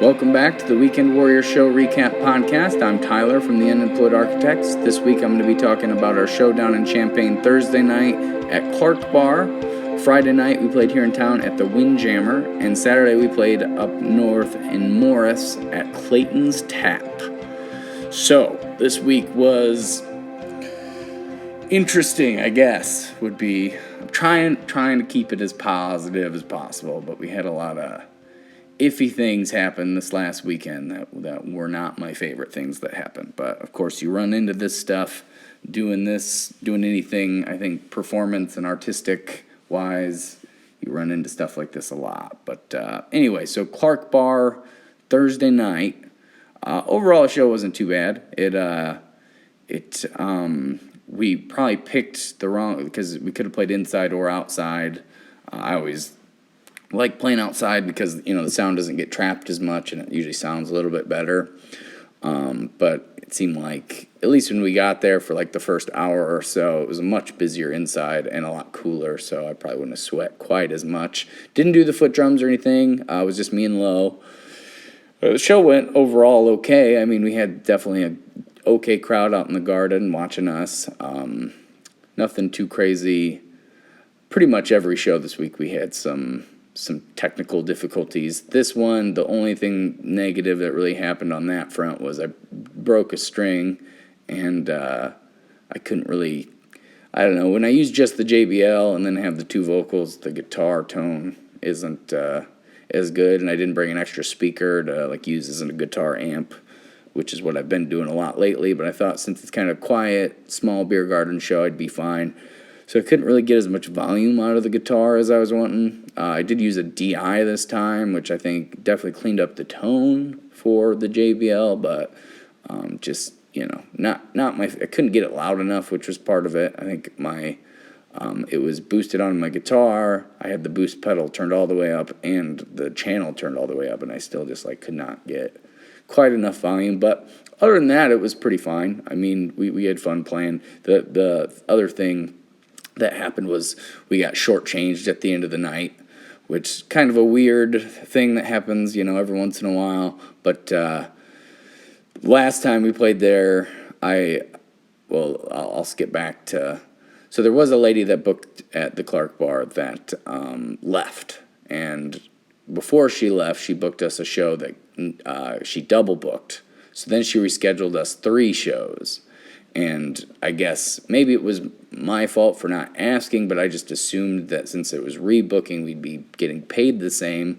Welcome back to the Weekend Warrior Show Recap Podcast. I'm Tyler from the Unemployed Architects. This week I'm going to be talking about our show down in Champaign Thursday night at Clark Bar. Friday night we played here in town at the Windjammer. And Saturday we played up north in Morris at Clayton's Tap. So this week was interesting, I guess, would be. I'm trying to keep it as positive as possible, but we had a lot of iffy things happen this last weekend that were not my favorite things that happened. But of course you run into this stuff doing anything, I think performance and artistic wise, you run into stuff like this a lot. But anyway, so Clark Bar Thursday night, overall the show wasn't too bad. We probably picked the wrong, because we could have played inside or outside. I always like playing outside because, the sound doesn't get trapped as much and it usually sounds a little bit better. But it seemed like, at least when we got there for like the first hour or so, it was much busier inside and a lot cooler, so I probably wouldn't have sweat quite as much. Didn't do the foot drums or anything. It was just me and Lo. The show went overall okay. I mean, we had definitely a okay crowd out in the garden watching us. Nothing too crazy. Pretty much every show this week we had some technical difficulties. This one, the only thing negative that really happened on that front was I broke a string, and I couldn't really, I don't know, when I use just the JBL and then have the two vocals, the guitar tone isn't as good, and I didn't bring an extra speaker to use as a guitar amp, which is what I've been doing a lot lately, but I thought since it's kind of quiet, small beer garden show, I'd be fine. So I couldn't really get as much volume out of the guitar as I was wanting. I did use a DI this time, which I think definitely cleaned up the tone for the JBL, but just, not my, I couldn't get it loud enough, which was part of it. I think it was boosted on my guitar. I had the boost pedal turned all the way up and the channel turned all the way up, and I still just could not get quite enough volume. But other than that, it was pretty fine. I mean, we had fun playing. The other thing that happened was we got shortchanged at the end of the night, which kind of a weird thing that happens, every once in a while. But last time we played there, I'll skip back to, so there was a lady that booked at the Clark Bar that left, and before she left, she booked us a show that she double booked. So then she rescheduled us 3 shows. And I guess maybe it was my fault for not asking, but I just assumed that since it was rebooking, we'd be getting paid the same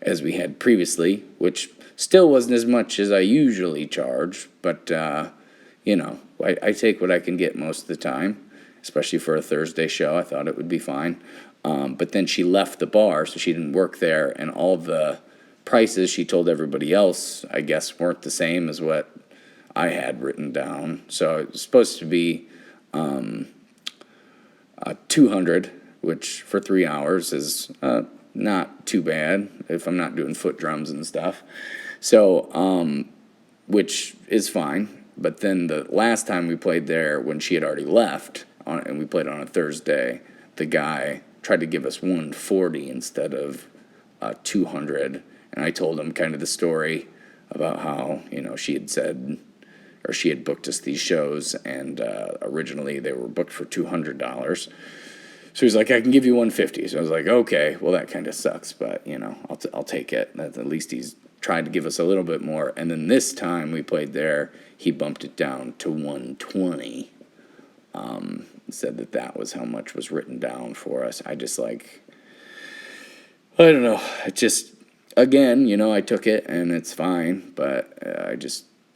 as we had previously, which still wasn't as much as I usually charge. But, I take what I can get most of the time, especially for a Thursday show. I thought it would be fine. But then she left the bar, so she didn't work there, and all the prices she told everybody else, I guess, weren't the same as what I had written down. So it was supposed to be $200, which for 3 hours is not too bad if I'm not doing foot drums and stuff. So, which is fine. But then the last time we played there, when she had already left, and we played on a Thursday, the guy tried to give us $140 instead of $200. And I told him kind of the story about how, she had said, or she had booked us these shows, and originally they were booked for $200. So he's like, I can give you $150. So I was like, okay, well, that kind of sucks, but, I'll take it. At least he's tried to give us a little bit more. And then this time we played there, he bumped it down to $120. Said that was how much was written down for us. I just I don't know. It just, again, I took it, and it's fine, but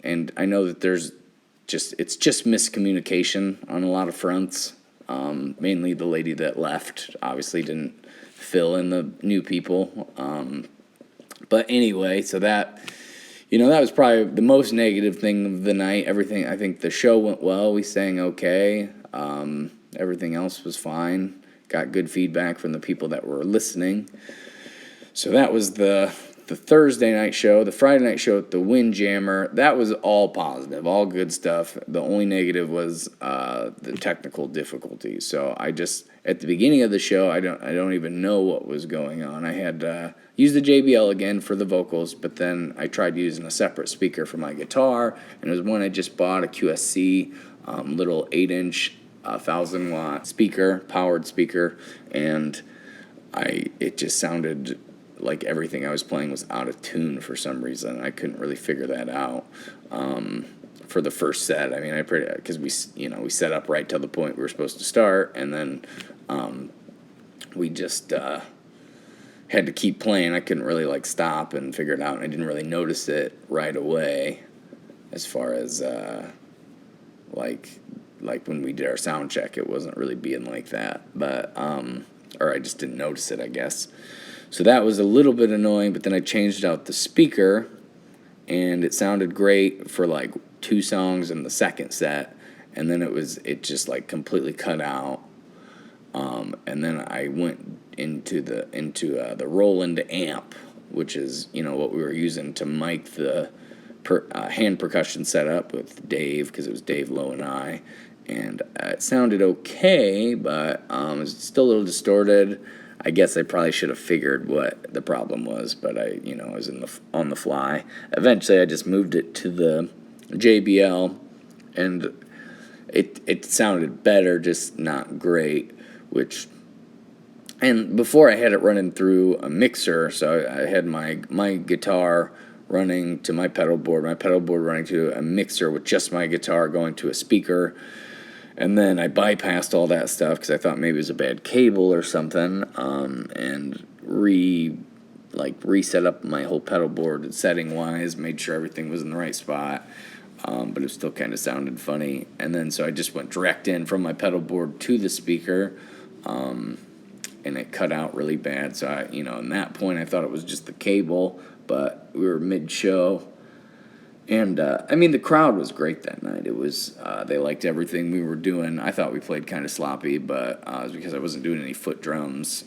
and I know that it's just miscommunication on a lot of fronts. Mainly the lady that left obviously didn't fill in the new people. But anyway, so that was probably the most negative thing of the night. Everything, I think the show went well. We sang okay. Everything else was fine. Got good feedback from the people that were listening. So that was the the Thursday night show, the Friday night show at the Windjammer, that was all positive, all good stuff. The only negative was the technical difficulties. So I just, at the beginning of the show, I don't even know what was going on. I had used the JBL again for the vocals, but then I tried using a separate speaker for my guitar, and it was one I just bought, a QSC little 8-inch 1,000-watt speaker, powered speaker, and it just sounded like everything I was playing was out of tune for some reason. I couldn't really figure that out for the first set. I mean, because we set up right till the point we were supposed to start, and then we just had to keep playing. I couldn't really like stop and figure it out, and I didn't really notice it right away as far as like when we did our sound check. It wasn't really being like that, but or I just didn't notice it, I guess. So that was a little bit annoying, but then I changed out the speaker, and it sounded great for like 2 songs in the second set, and then it just like completely cut out. And then I went into the Roland amp, which is what we were using to mic the hand percussion setup with Dave, because it was Dave, Lowe, and I, and it sounded okay, but it was still a little distorted. I guess I probably should have figured what the problem was, but I was on the fly. Eventually, I just moved it to the JBL, and it sounded better, just not great. And before I had it running through a mixer, so I had my guitar running to my pedal board running to a mixer with just my guitar going to a speaker. And then I bypassed all that stuff because I thought maybe it was a bad cable or something, and reset up my whole pedal board setting-wise, made sure everything was in the right spot, but it still kind of sounded funny. And then so I just went direct in from my pedal board to the speaker, and it cut out really bad. So in that point, I thought it was just the cable, but we were mid-show. And, the crowd was great that night. It was, they liked everything we were doing. I thought we played kind of sloppy, but it was because I wasn't doing any foot drums.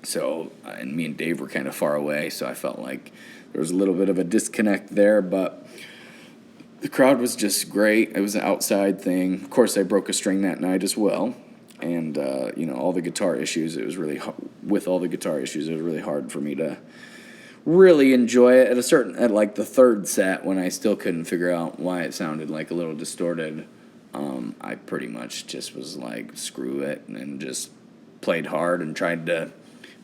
So, and me and Dave were kind of far away, so I felt like there was a little bit of a disconnect there, but the crowd was just great. It was an outside thing. Of course, I broke a string that night as well. And, all the guitar issues, it was really hard for me to really enjoy it at like the third set, when I still couldn't figure out why it sounded like a little distorted. I pretty much just was like, screw it, and just played hard and tried to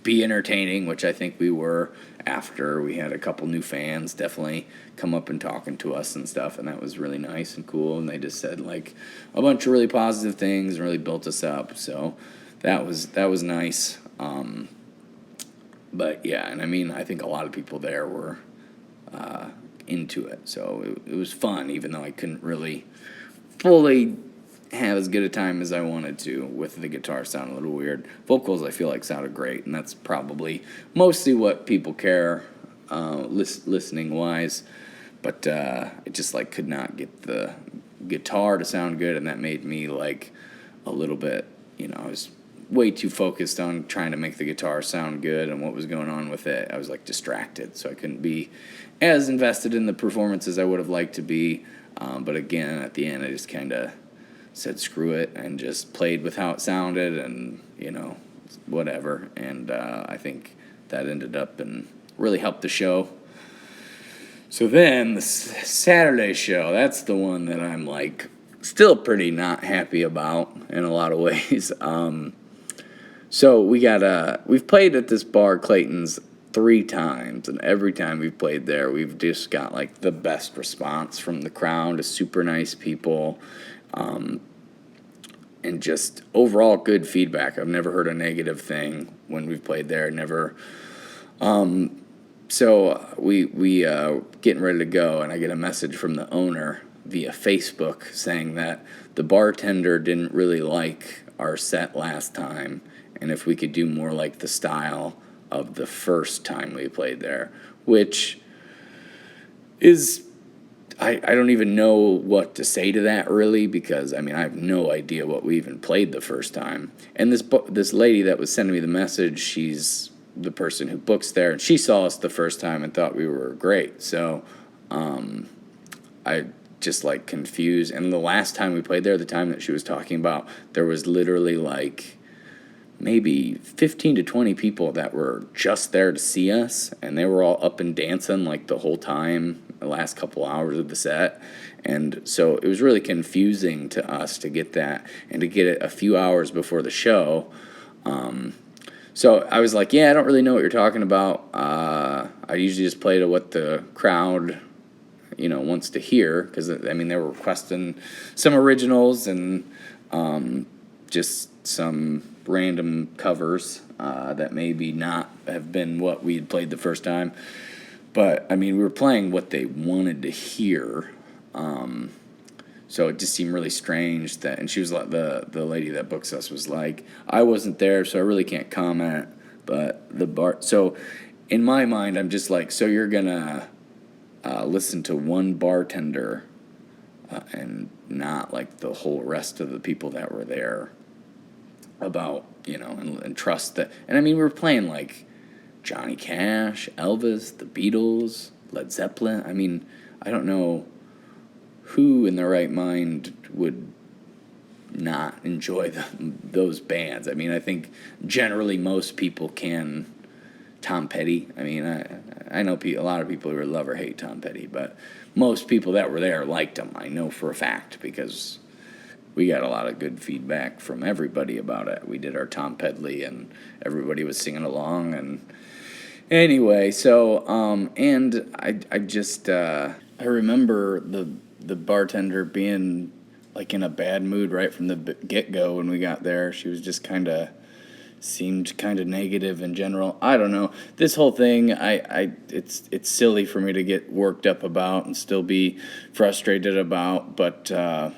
be entertaining, which I think we were, after we had a couple new fans definitely come up and talking to us and stuff, and that was really nice and cool, and they just said like a bunch of really positive things and really built us up, so that was nice. But yeah, and I think a lot of people there were into it, so it was fun, even though I couldn't really fully have as good a time as I wanted to, with the guitar sounding a little weird. Vocals, I feel like, sounded great, and that's probably mostly what people care listening-wise, but it just like could not get the guitar to sound good, and that made me like a little bit, I was way too focused on trying to make the guitar sound good and what was going on with it. I was like distracted, so I couldn't be as invested in the performance as I would have liked to be. But again, at the end, I just kind of said screw it and just played with how it sounded, and whatever. And I think that ended up and really helped the show. So then the Saturday show, that's the one that I'm like still pretty not happy about in a lot of ways. So we've played at this bar, Clayton's, 3 times, and every time we've played there, we've just got like the best response from the crowd. Super nice people, and just overall good feedback. I've never heard a negative thing when we've played there. Never. So we getting ready to go, and I get a message from the owner via Facebook saying that the bartender didn't really like our set last time, and if we could do more like the style of the first time we played there, which is, I don't even know what to say to that, really, because I have no idea what we even played the first time. And this lady that was sending me the message, she's the person who books there, and she saw us the first time and thought we were great. So I just like confused. And the last time we played there, the time that she was talking about, there was literally like maybe 15 to 20 people that were just there to see us, and they were all up and dancing like the whole time, the last couple hours of the set. And so it was really confusing to us to get that and to get it a few hours before the show. So I was like, yeah, I don't really know what you're talking about. I usually just play to what the crowd, wants to hear, because, I mean, they were requesting some originals and just some random covers that maybe not have been what we had played the first time. But, I mean, we were playing what they wanted to hear. So it just seemed really strange that, and she was like, the lady that books us was like, I wasn't there, so I really can't comment. But so in my mind, I'm just like, so you're gonna listen to one bartender and not like the whole rest of the people that were there about, and trust that. And I mean, we were playing like Johnny Cash, Elvis, the Beatles, Led Zeppelin. I mean, I don't know who in their right mind would not enjoy those bands. I mean, I think generally most people can. Tom Petty. I mean, I know a lot of people who love or hate Tom Petty, but most people that were there liked him. I know for a fact, because we got a lot of good feedback from everybody about it. We did our Tom Pedley, and everybody was singing along. And anyway, so and I just I remember the bartender being like in a bad mood right from the get-go when we got there. She was just seemed kind of negative in general. I don't know. This whole thing, it's silly for me to get worked up about and still be frustrated about, but I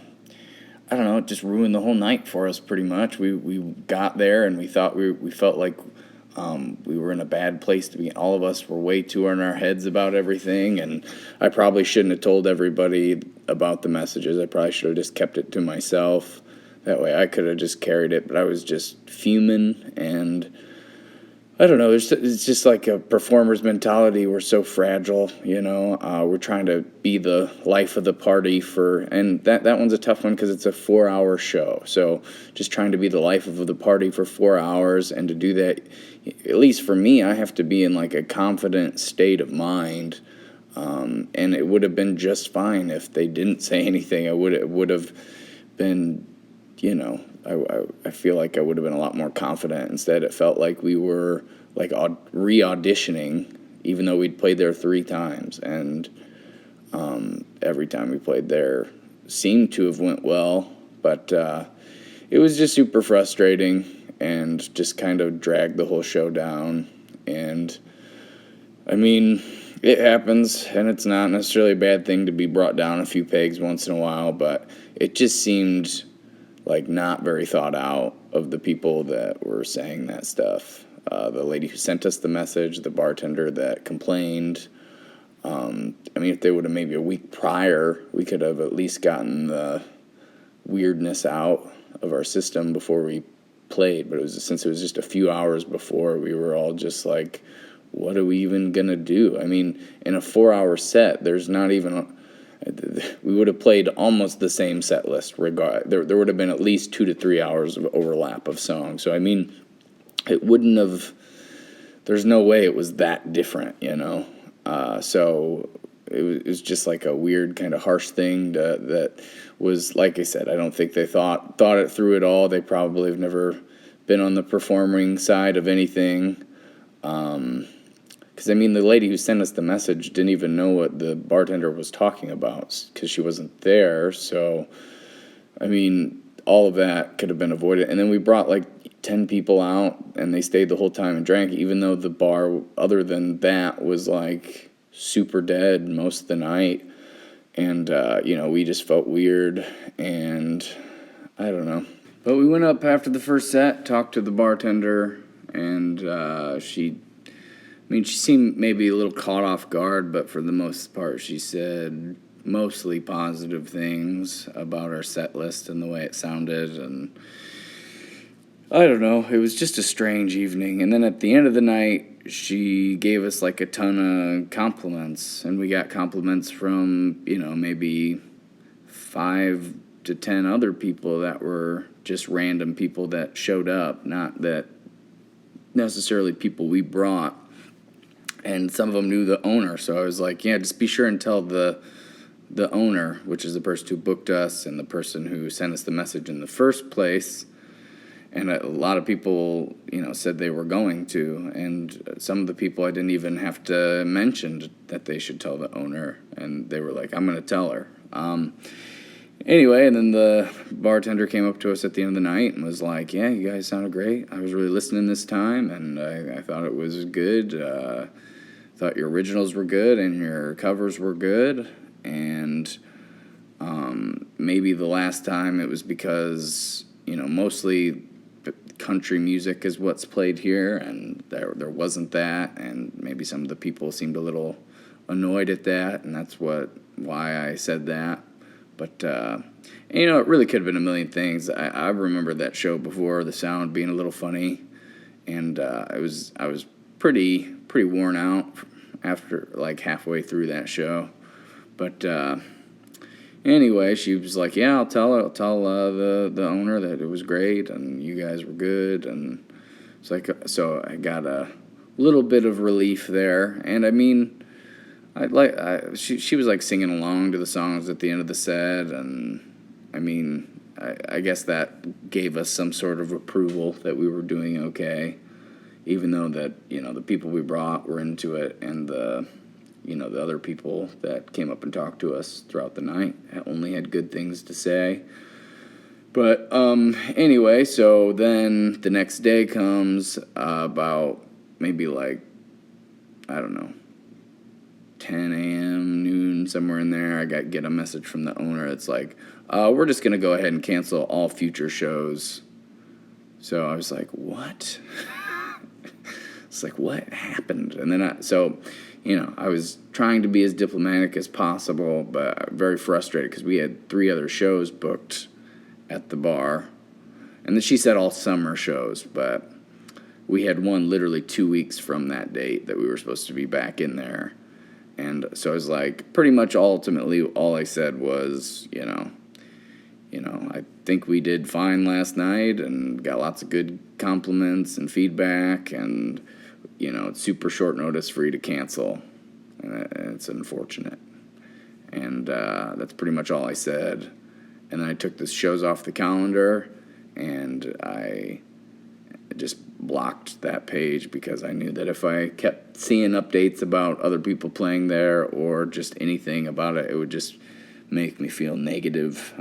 don't know, it just ruined the whole night for us pretty much. We got there and we thought we felt like we were in a bad place to be. All of us were way too in our heads about everything, and I probably shouldn't have told everybody about the messages. I probably should have just kept it to myself. That way I could have just carried it, but I was just fuming, and I don't know, it's just like a performer's mentality. We're so fragile, we're trying to be the life of the party and that one's a tough one because it's a 4-hour show. So just trying to be the life of the party for 4 hours, and to do that, at least for me, I have to be in like a confident state of mind. And it would have been just fine if they didn't say anything. It would have been, I feel like I would have been a lot more confident. Instead, it felt like we were like re-auditioning, even though we'd played there 3 times. And every time we played there seemed to have went well, but it was just super frustrating and just kind of dragged the whole show down. And I mean, it happens, and it's not necessarily a bad thing to be brought down a few pegs once in a while, but it just seemed like not very thought out of the people that were saying that stuff. The lady who sent us the message, the bartender that complained. I mean, if they would have maybe a week prior, we could have at least gotten the weirdness out of our system before we played. But since it was just a few hours before, we were all just like, what are we even going to do? I mean, in a 4-hour set, there's not even... we would have played almost the same set list. There would have been at least 2 to 3 hours of overlap of songs. So, I mean, it wouldn't have... There's no way it was that different, So it was just like a weird kind of harsh thing that was, like I said, I don't think they thought it through at all. They probably have never been on the performing side of anything. Because, I mean, the lady who sent us the message didn't even know what the bartender was talking about because she wasn't there. So, I mean, all of that could have been avoided. And then we brought like 10 people out, and they stayed the whole time and drank, even though the bar, other than that, was like super dead most of the night. And, we just felt weird, and I don't know. But we went up after the first set, talked to the bartender, and she seemed maybe a little caught off guard, but for the most part, she said mostly positive things about our set list and the way it sounded. And I don't know. It was just a strange evening. And then at the end of the night, she gave us like a ton of compliments. And we got compliments from, maybe 5 to 10 other people that were just random people that showed up, not that necessarily people we brought. And some of them knew the owner. So I was like, yeah, just be sure and tell the owner, which is the person who booked us and the person who sent us the message in the first place. And a lot of people, said they were going to. And some of the people I didn't even have to mention that they should tell the owner. And they were like, I'm going to tell her. Anyway, and then the bartender came up to us at the end of the night and was like, yeah, you guys sounded great. I was really listening this time, and I thought it was good. Thought your originals were good and your covers were good. And maybe the last time it was because, mostly country music is what's played here, and there wasn't that, and maybe some of the people seemed a little annoyed at that, and that's why I said that. But it really could have been a million things. I remember that show before, the sound being a little funny, and I was pretty worn out after like halfway through that show. But anyway, she was like, yeah, I'll tell the owner that it was great and you guys were good. And it's like, so I got a little bit of relief there. And I mean, she was like singing along to the songs at the end of the set. And I mean, I guess that gave us some sort of approval that we were doing okay, even though that, the people we brought were into it, and the other people that came up and talked to us throughout the night only had good things to say. But anyway, so then the next day comes, about maybe like, I don't know, 10 a.m., noon, somewhere in there. I get a message from the owner. It's like, we're just going to go ahead and cancel all future shows. So I was like, what? It's like, what happened? And then I was trying to be as diplomatic as possible, but very frustrated because we had 3 other shows booked at the bar. And then she said all summer shows, but we had one literally 2 weeks from that date that we were supposed to be back in there. And so I was like, pretty much ultimately all I said was, I think we did fine last night and got lots of good compliments and feedback, and it's super short notice for you to cancel, and it's unfortunate. And that's pretty much all I said. And then I took the shows off the calendar, and I just blocked that page because I knew that if I kept seeing updates about other people playing there or just anything about it, it would just make me feel negative.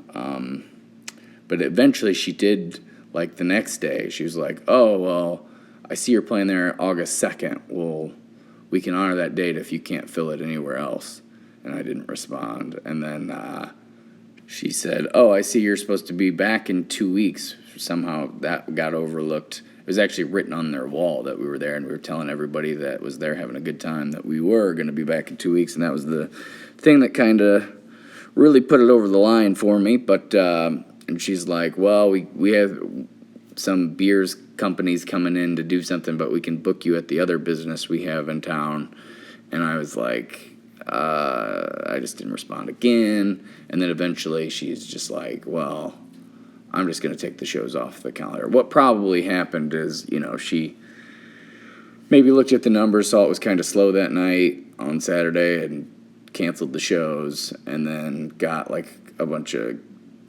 But eventually she did, like the next day, she was like, oh, well, I see you're playing there August 2nd. Well, we can honor that date if you can't fill it anywhere else. And I didn't respond. And then she said, oh, I see you're supposed to be back in 2 weeks. Somehow that got overlooked. It was actually written on their wall that we were there, and we were telling everybody that was there having a good time that we were going to be back in 2 weeks. And that was the thing that kind of really put it over the line for me. But and she's like, well, we have some beers companies coming in to do something, but we can book you at the other business we have in town. And I was like, I just didn't respond again. And then eventually she's just like, well, I'm just going to take the shows off the calendar. What probably happened is, she maybe looked at the numbers, saw it was kind of slow that night on Saturday, and canceled the shows, and then got like a bunch of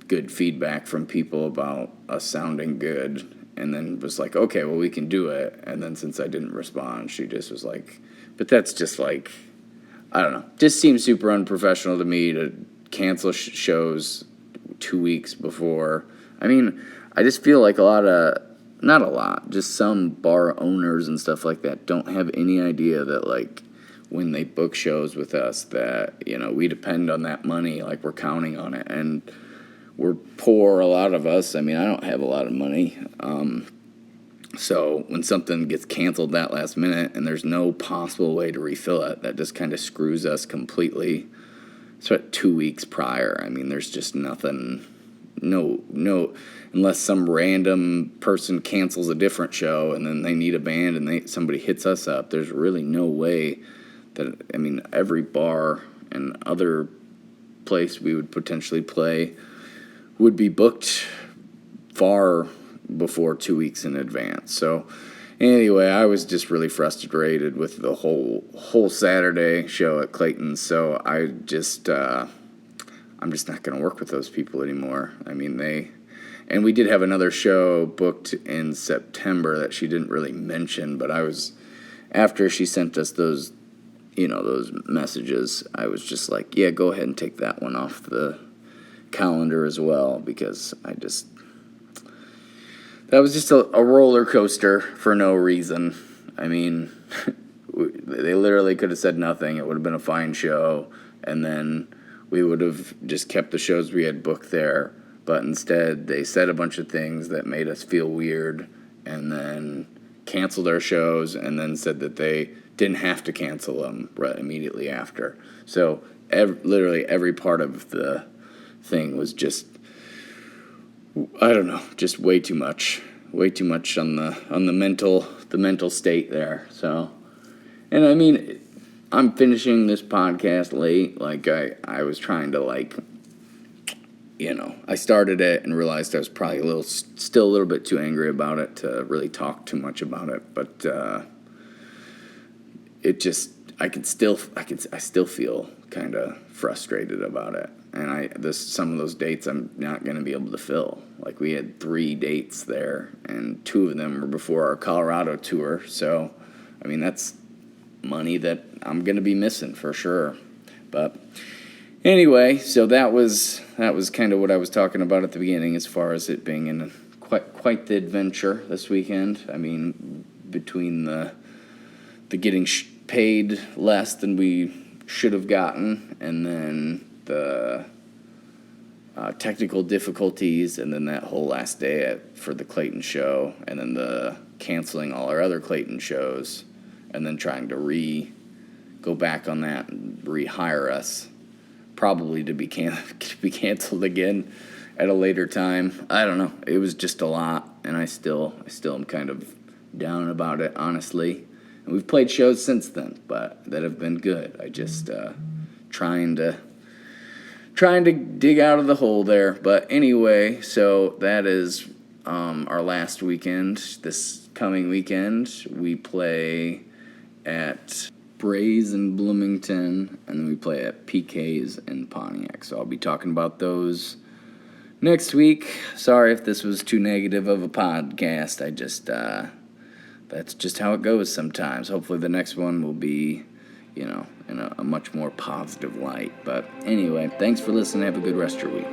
good feedback from people about us sounding good, and then was like, okay, well, we can do it. And then since I didn't respond, she just was like, but that's just like, I don't know, just seems super unprofessional to me to cancel shows 2 weeks before. I mean, I just feel like not a lot, just some bar owners and stuff like that don't have any idea that, like, when they book shows with us that, we depend on that money, like we're counting on it. And we're poor, a lot of us. I mean, I don't have a lot of money. So when something gets canceled that last minute and there's no possible way to refill it, that just kind of screws us completely. So at 2 weeks prior, I mean, there's just nothing no, unless some random person cancels a different show and then they need a band and somebody hits us up. There's really no way that, I mean, every bar and other place we would potentially play would be booked far before 2 weeks in advance. So anyway, I was just really frustrated with the whole Saturday show at Clayton. So I'm just not going to work with those people anymore. I mean, and we did have another show booked in September that she didn't really mention, but after she sent us those messages, I was just like, yeah, go ahead and take that one off the calendar as well, because that was just a roller coaster for no reason. I mean, they literally could have said nothing. It would have been a fine show, and then we would have just kept the shows we had booked there. But instead, they said a bunch of things that made us feel weird, and then canceled our shows, and then said that they didn't have to cancel them right immediately after. So literally every part of the thing was just, I don't know, just way too much on the mental state there. So, and I mean, I'm finishing this podcast late. Like I was trying to I started it and realized I was probably still a little bit too angry about it to really talk too much about it. But I still feel kind of frustrated about it. And some of those dates I'm not going to be able to fill. Like, we had 3 dates there, and 2 of them were before our Colorado tour. So, I mean, that's money that I'm going to be missing for sure. But anyway, so that was kind of what I was talking about at the beginning, as far as it being quite the adventure this weekend. I mean, between the getting paid less than we should have gotten, and then the technical difficulties, and then that whole last day for the Clayton show, and then the canceling all our other Clayton shows, and then trying to go back on that and rehire us, probably to be canceled again at a later time. I don't know. It was just a lot, and I still am kind of down about it, honestly. And we've played shows since then, but that have been good. I just trying to dig out of the hole there. But anyway, so that is our last weekend. This coming weekend, we play at Braze in Bloomington, and then we play at PK's in Pontiac. So I'll be talking about those next week. Sorry if this was too negative of a podcast. That's just how it goes sometimes. Hopefully the next one will be, in a much more positive light. But anyway, thanks for listening. Have a good rest of your week.